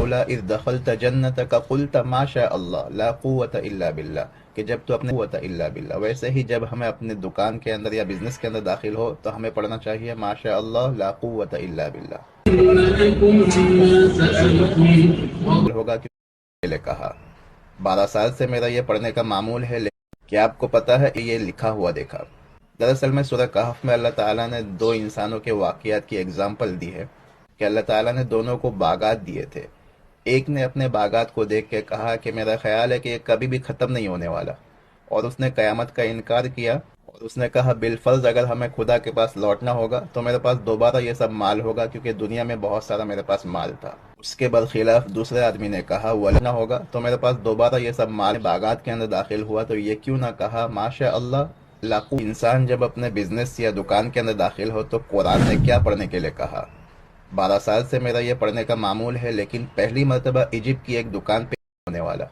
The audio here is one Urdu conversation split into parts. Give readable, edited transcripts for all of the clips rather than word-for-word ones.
ولولا اذ دخلت جنتك قلت ما شاء اللہ لا قوت الا باللہ، کہ جب تو اپنے قوت الا باللہ، ویسے ہی جب ہمیں اپنے دکان کے اندر یا بزنس کے اندر داخل ہو تو ہمیں پڑھنا چاہیے ما شاء اللہ لا قوت الا باللہ ہوگا کہ لے کہا 12 سال سے میرا یہ پڑھنے کا معمول ہے، لیکن کیا آپ کو پتا ہے یہ لکھا ہوا دیکھا؟ دراصل میں سورہ کہف میں اللہ تعالیٰ نے دو انسانوں کے واقعات کی اگزامپل دی ہے کہ اللہ تعالیٰ نے دونوں کو باغات دیے تھے۔ ایک نے اپنے باغات کو دیکھ کے کہا کہ میرا خیال ہے کہ یہ کبھی بھی ختم نہیں ہونے والا، اور اس نے قیامت کا انکار کیا، اور اس نے کہا بالفرض اگر ہمیں خدا کے پاس لوٹنا ہوگا تو میرے پاس دوبارہ یہ سب مال ہوگا، کیونکہ دنیا میں بہت سارا میرے پاس مال تھا۔ اس کے برخلاف دوسرے آدمی نے کہا ولنا ہوگا تو میرے پاس دوبارہ یہ سب مال، باغات کے اندر داخل ہوا تو یہ کیوں نہ کہا ماشاء اللہ لاقو۔ انسان جب اپنے بزنس یا دکان کے اندر داخل ہو تو قرآن نے کیا پڑھنے کے لیے کہا؟ 12 سال سے میرا یہ پڑھنے کا معمول ہے، لیکن پہلی مرتبہ ایجپٹ کی ایک دکان پہ ہونے والا،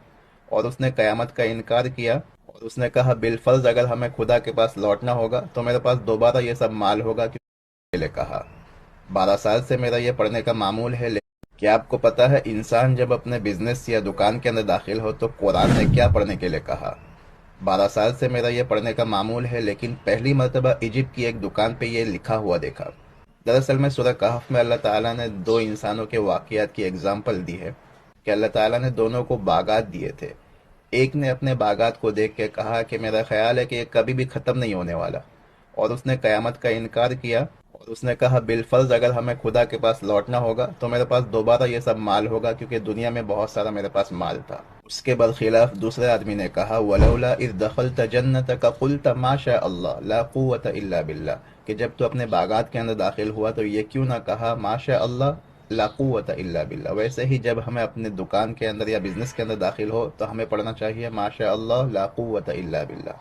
اور اس نے قیامت کا انکار کیا، اور اس نے کہا بالفرض اگر ہمیں خدا کے پاس لوٹنا ہوگا تو میرے پاس دوبارہ یہ سب مال ہوگا، کے لیے کہا 12 سال سے میرا یہ پڑھنے کا معمول ہے، لیکن کیا آپ کو پتا ہے انسان جب اپنے بزنس یا دکان کے اندر داخل ہو تو قرآن نے کیا پڑھنے کے لیے کہا؟ 12 سال سے میرا یہ پڑھنے کا معمول ہے، لیکن پہلی مرتبہ ایجپٹ کی ایک دکان پہ یہ لکھا ہوا دیکھا۔ دراصل میں سورہ کہف میں اللہ تعالیٰ نے دو انسانوں کے واقعات کی اگزامپل دی ہے کہ اللہ تعالیٰ نے دونوں کو باغات دیے تھے۔ ایک نے اپنے باغات کو دیکھ کے کہا کہ میرا خیال ہے کہ یہ کبھی بھی ختم نہیں ہونے والا، اور اس نے قیامت کا انکار کیا، اور اس نے کہا بالفرض اگر ہمیں خدا کے پاس لوٹنا ہوگا تو میرے پاس دوبارہ یہ سب مال ہوگا، کیونکہ دنیا میں بہت سارا میرے پاس مال تھا۔ اس کے برخلاف دوسرے آدمی نے کہا ولولا اذ دخلت جنتك قلت ما شاء اللہ لا قوت الا باللہ، کہ جب تو اپنے باغات کے اندر داخل ہوا تو یہ کیوں نہ کہا ما شاء اللہ لا قوت الا باللہ، ویسے ہی جب ہمیں اپنے دکان کے اندر یا بزنس کے اندر داخل ہو تو ہمیں پڑھنا چاہیے ما شاء اللہ لا قوت الا باللہ